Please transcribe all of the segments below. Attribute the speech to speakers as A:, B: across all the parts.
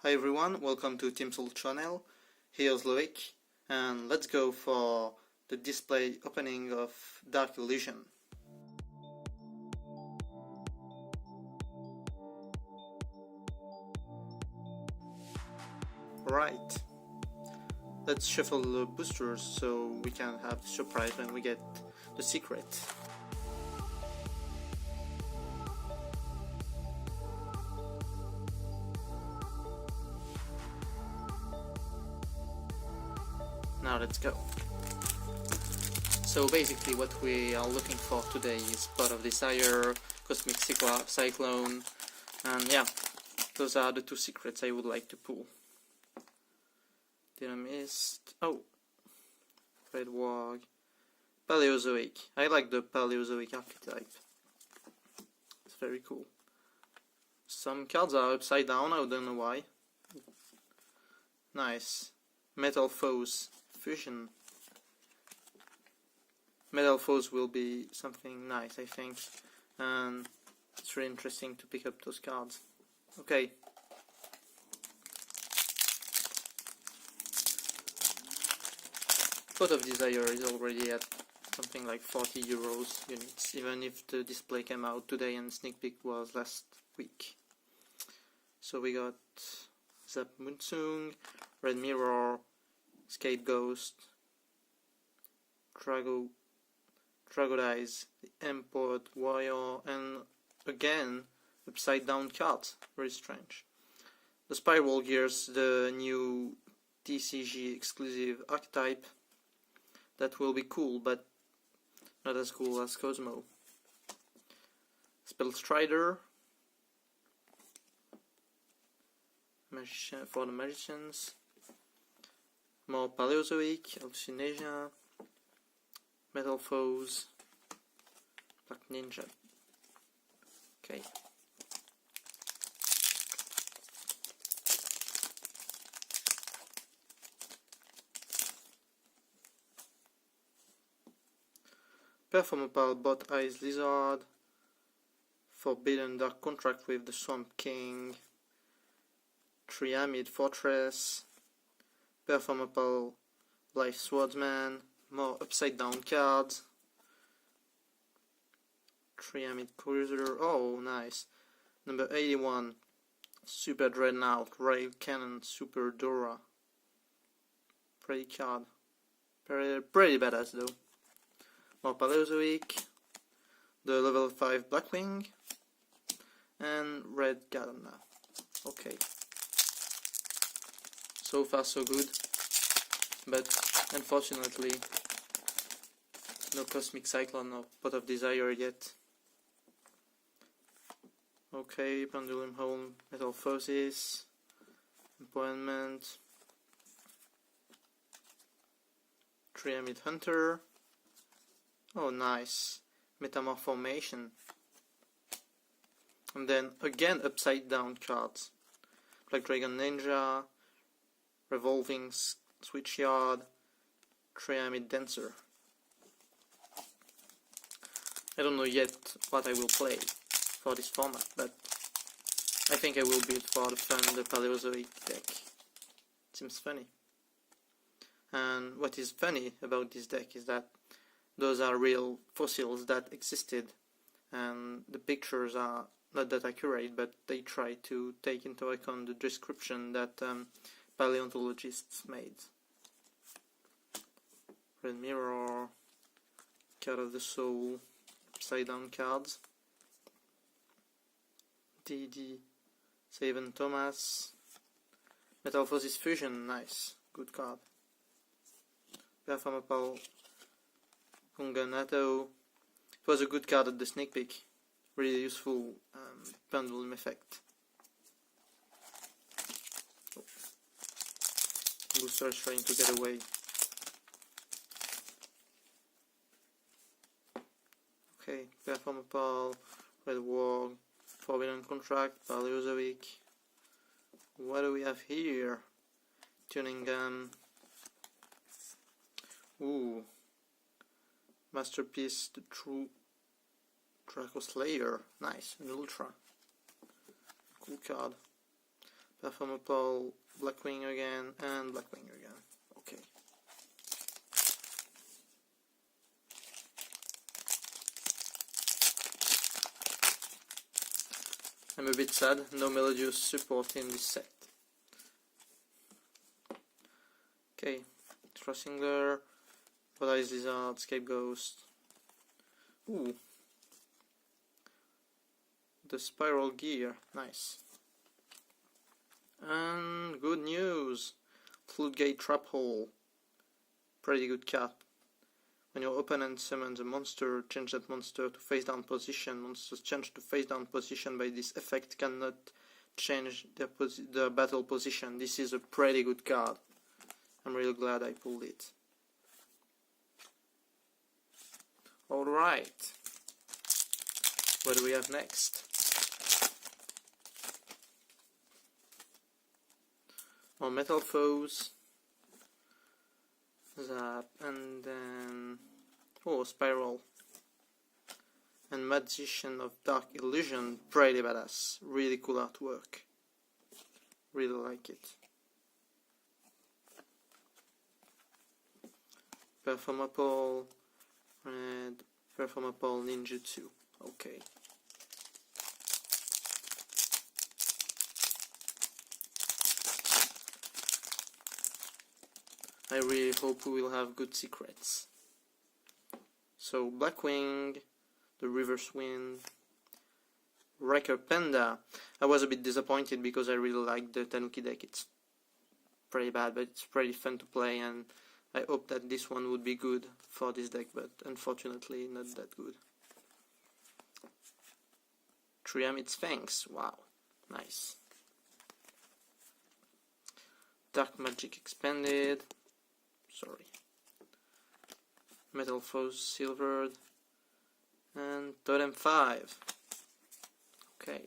A: Hi everyone, welcome to Timsol channel. Here's Loic, and let's go for the display opening of Dark Illusion. Right, let's shuffle the boosters so we can have the surprise when we get the secret. Now let's go. So basically what we are looking for today is Pot of Desire, Cosmic Cyclone, and yeah, those are the two secrets I would like to pull. Dynamist, oh, Red Warg, Paleozoic. I like the Paleozoic archetype. It's very cool. Some cards are upside down, I don't know why. Nice. Metal Foes, Fusion. Metal Foes will be something nice, I think, and it's really interesting to pick up those cards. Okay. Pot of Desire is already at something like 40 euros units, even if the display came out today and sneak peek was last week. So we got Zap Munsung, Red Mirror, Scapegoat, Dragodize, the Import Warrior, and again upside down cards. Very strange. The Spiral Gears, the new TCG exclusive archetype. That will be cool, but not as cool as Cosmo. Spellstrider, Magician for the Magicians. More Paleozoic, Hallucinasia, Metal Foes, Black Ninja. Okay. Performapal Bot Eyes Lizard, Forbidden Dark Contract with the Swamp King, Triamid Fortress, Performapal Life Swordsman, more upside down cards, Triamid Cruiser, oh nice, number 81, Super Dreadnought, Rail Cannon, Super Dora, pretty card, pretty badass though. More Paleozoic, the level 5 Blackwing, and Red Gadona. Okay. So far so good, but unfortunately no Cosmic Cyclone or Pot of Desire yet. Okay, Pendulum Home, Metamorphosis, Appointment, Triamid Hunter. Oh nice, Metamorphomation. And then again upside down cards. Black Dragon Ninja, Revolving Switchyard, Triamid Dancer. I don't know yet what I will play for this format, but I think I will build for the fun the Paleozoic deck. It seems funny. And what is funny about this deck is that those are real fossils that existed, and the pictures are not that accurate, but they try to take into account the description that paleontologists made. Red Mirror, Card of the Soul, upside down cards, DD, Saven Thomas, Metamorphosis Fusion, nice, good card. Performapal Punganato, it was a good card at the sneak peek, really useful pendulum effect. Oh. Booster is trying to get away. Okay, Performapal, Red Warg, Forbidden Contract, Paleozoic. What do we have here? Tuning Gun. Ooh. Masterpiece, the True Draco Slayer. Nice, an Ultra. Cool card. Perform a Pole, Blackwing again, and Blackwing again. Okay. I'm a bit sad, no Melodious support in this set. Okay, Singler, Paradise Lizard, Scapegoat. Ooh. The Spiral Gear, nice. And good news! Floodgate Trap Hole. Pretty good card. When your opponent summons a monster, change that monster to face down position. Monsters change to face down position by this effect cannot change their battle position. This is a pretty good card. I'm really glad I pulled it. Alright. What do we have next? More Metal Foes. Zap, and then Spiral and Magician of Dark Illusion, pretty badass, really cool artwork, really like it. Performapole, and Performapole Ninjutsu, okay. I really hope we will have good secrets. So Blackwing, the Reverse Wind, Wrecker Panda. I was a bit disappointed because I really liked the Tanuki deck. It's pretty bad, but it's pretty fun to play, and I hope that this one would be good for this deck, but unfortunately not that good. Triamid Sphinx, wow, nice. Dark Magic Expanded. Sorry. Metal Foes Silvered, and Totem 5. Okay.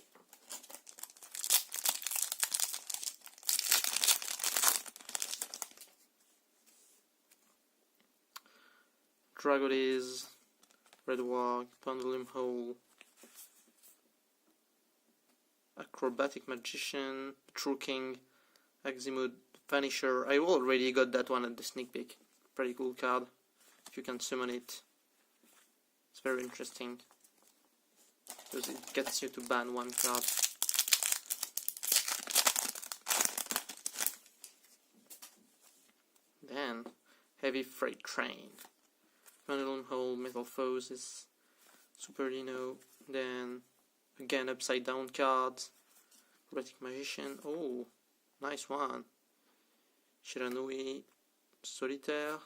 A: Dragolis, Red Walk, Pendulum Hole, Acrobatic Magician, True King, Aximud, Vanisher. I already got that one at the sneak peek. Pretty cool card. If you can summon it, it's very interesting because it gets you to ban one card. Then Heavy Freight Train, Pendulum Hole, Metal Foes is Super Dino. Then again upside down cards, Acrobatic Magician. Oh, nice one. Shiranui, Solitaire,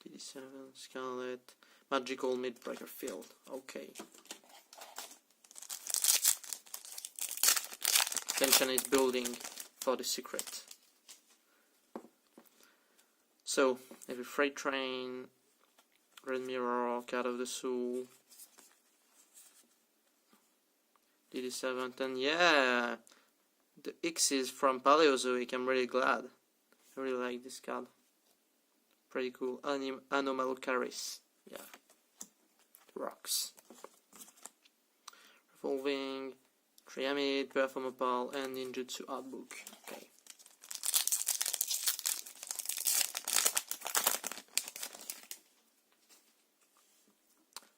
A: DD7, Scarlet, Magical Midbreaker Field. Okay. Tension is building for the secret. So, Heavy Freight Train, Red Mirror, Card of the Soul, DD7, and yeah! The X's from Paleozoic, I'm really glad. I really like this card. Pretty cool. Anomalocaris. Yeah. Rocks. Revolving, Triamid, Performapole, and Ninjutsu Artbook. Okay.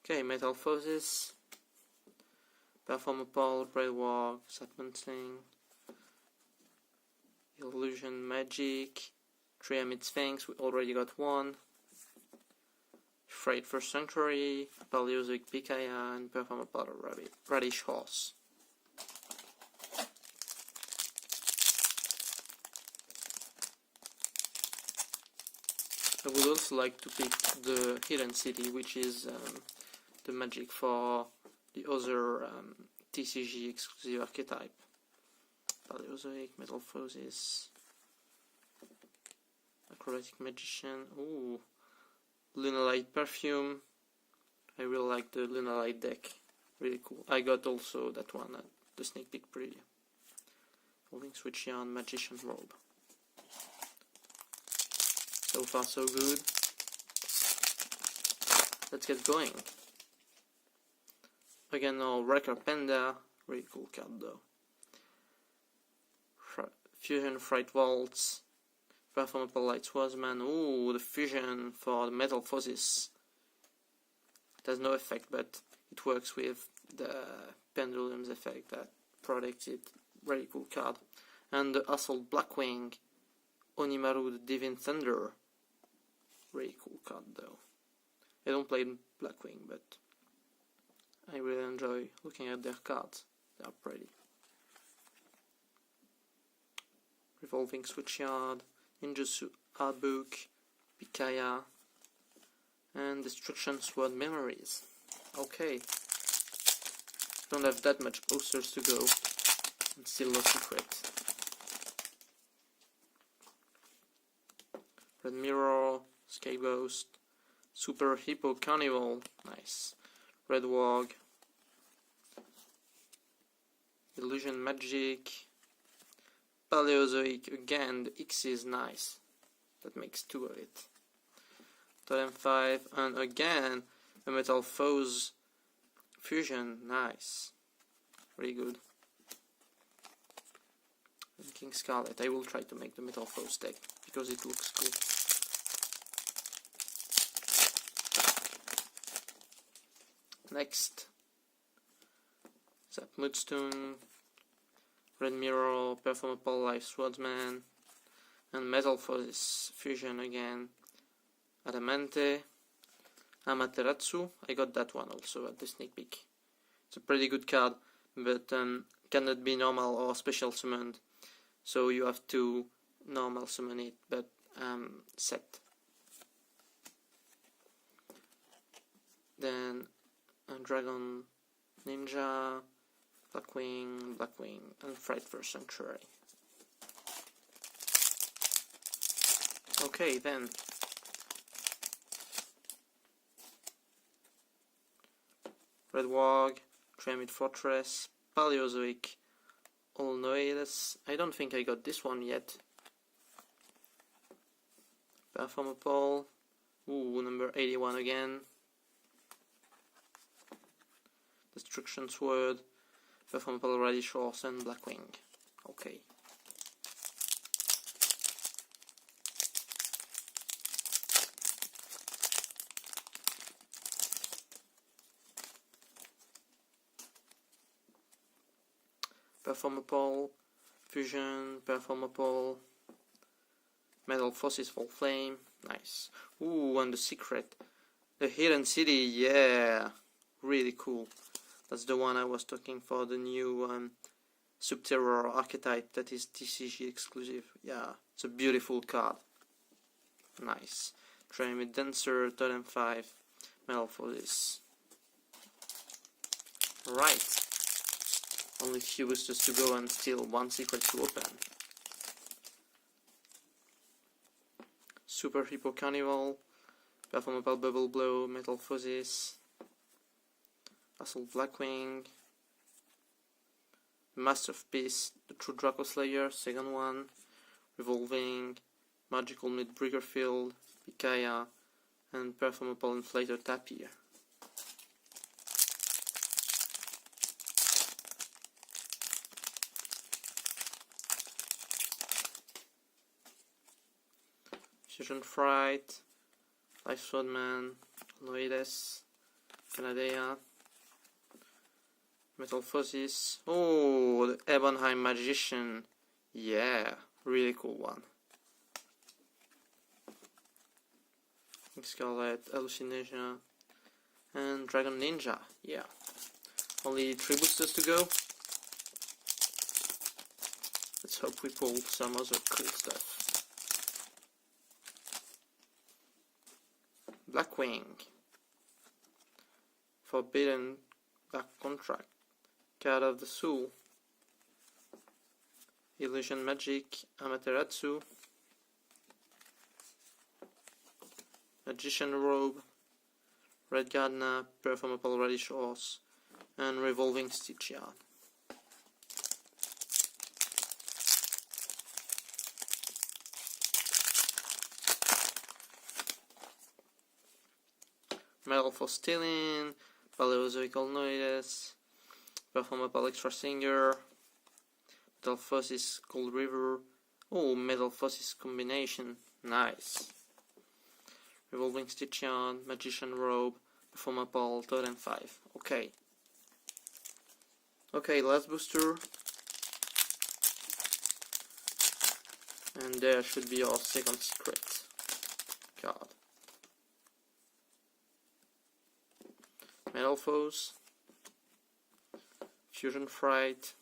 A: Okay, Metal Foes, Performapole, Red Walk, Satman Sling, Illusion Magic, Triamid Sphinx, we already got one. Freight for Sanctuary, Paleozoic Pikaia, and Performapole Radish Horse. I would also like to pick the Hidden City, which is the magic for the other TCG exclusive archetype. Paleozoic, Metal Foes, Acrobatic Magician, ooh, Lunalight Perfume. I really like the Lunalight deck, really cool. I got also that one at the sneak peek preview. Holding Switch Yarn, Magician Robe. So far so good. Let's get going. Again, now Wrecker Panda, really cool card though. Fusion Fright Waltz, Performable Light Swordsman. Ooh, the fusion for the Metamorphosis. It has no effect, but it works with the Pendulum's effect that protects it. Really cool card. And the Assault Blackwing, Onimaru the Divine Thunder. Really cool card though. I don't play Blackwing, but I really enjoy looking at their cards. They are pretty. Revolving Switchyard, Ninjutsu Artbook, Pikaya, and Destruction Sword Memories. Okay. Don't have that much posters to go, and still no secret. Red Mirror, Scapegoat, Super Hippo Carnival, nice. Red Wog, Illusion Magic, Paleozoic again, the X is nice. That makes 2 of it. Totem 5, and again a Metal Foes fusion, nice. Very good. And King Scarlet, I will try to make the Metal Foes deck because it looks cool. Next, Zap Moodstone, Red Mirror, Performable Life Swordsman, and Metal Foes fusion again. Adamante, Amaterasu, I got that one also at the sneak peek. It's a pretty good card, but cannot be normal or special summoned, so you have to normal summon it, but set. Then Dragon Ninja, Blackwing, and Frightful Sanctuary. Okay, then. Red Wog, Triamid Fortress, Paleozoic, Olnoides. I don't think I got this one yet. Performapole. Ooh, number 81 again. Destruction Sword, Performable Radish Horse, and Blackwing. Okay. Performapole, Fusion, Performapole, Metal Forces Full Flame, nice. Ooh, and the secret, the Hidden City, yeah, really cool. That's the one I was talking for, the new Subterror archetype that is TCG exclusive. Yeah, it's a beautiful card. Nice. Triamid Dancer, Totem 5, Metal Forces. Right. Only few boosters to go and still one secret to open. Super Hippo Carnival, Performable Bubble Blow, Metal Forces, Assault Blackwing, Master of Peace, the True Draco Slayer, second one, Revolving, Magical Mid-Brigger Field, Pikaya, and Performable Inflator Tapir. Fusion Fright, Life Swordman, Loides, Canadea, Metal Forces. Oh, the Ebonheim Magician. Yeah, really cool one. Scarlet, Hallucination, and Dragon Ninja. Yeah. Only 3 boosters to go. Let's hope we pull some other cool stuff. Blackwing, Forbidden Black Contract, Card of the Soul, Illusion Magic, Amaterasu, Magician Robe, Red Gardener, Performable Radish Horse, and Revolving Stitchyard. Metal for Stealing, Paleozoic Olnoides, Performable Extra Singer, Metamorphosis, Cold River. Oh, Metamorphosis combination. Nice. Revolving Stitchion, Magician Robe, Performer Ball, Totem 5. Okay. Okay, last booster. And there should be our second secret card. Metamorphose, Fusion Fright,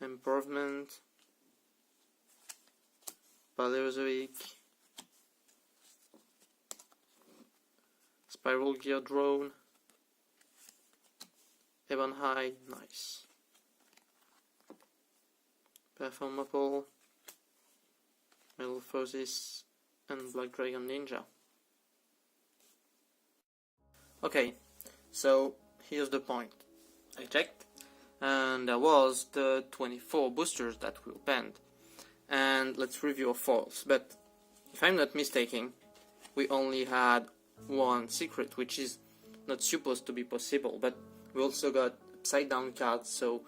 A: Improvement, Paleozoic, Spiral Gear Drone, Ebon High, nice. Performable, Metamorphosis, and Black Dragon Ninja. Okay, so here's the point. I checked, and there was the 24 boosters that we opened. And let's review our foils. But if I'm not mistaken, we only had one secret, which is not supposed to be possible. But we also got upside down cards, so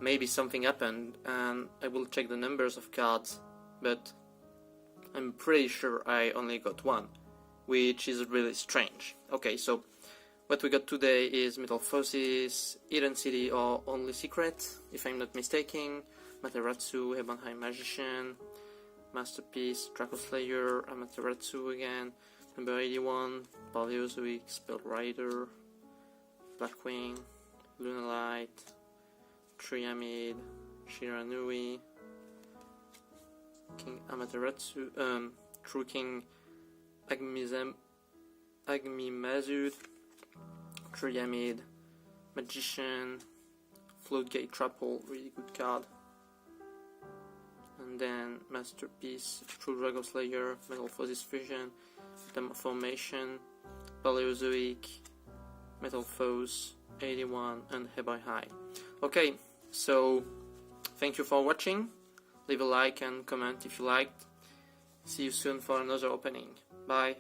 A: maybe something happened, and I will check the numbers of cards. But I'm pretty sure I only got one, which is really strange. Okay, so what we got today is Metamorphosis, Hidden City or Only Secret, if I'm not mistaken, Amaterasu, Ebon High Magician, Masterpiece, Draco Slayer, Amaterasu again, number 81, Paleozoic, Spell Rider, Blackwing, Lunalight, Triamid, Shiranui, King Amaterasu, True King Agmimazud, Triamid, Magician, Floatgate Trapple, really good card. And then Masterpiece, True Dragon Slayer, Metamorphosis Fusion, Formation, Paleozoic, Metamorphose, 81, and Hebei High. Okay, so thank you for watching. Leave a like and comment if you liked. See you soon for another opening. Bye.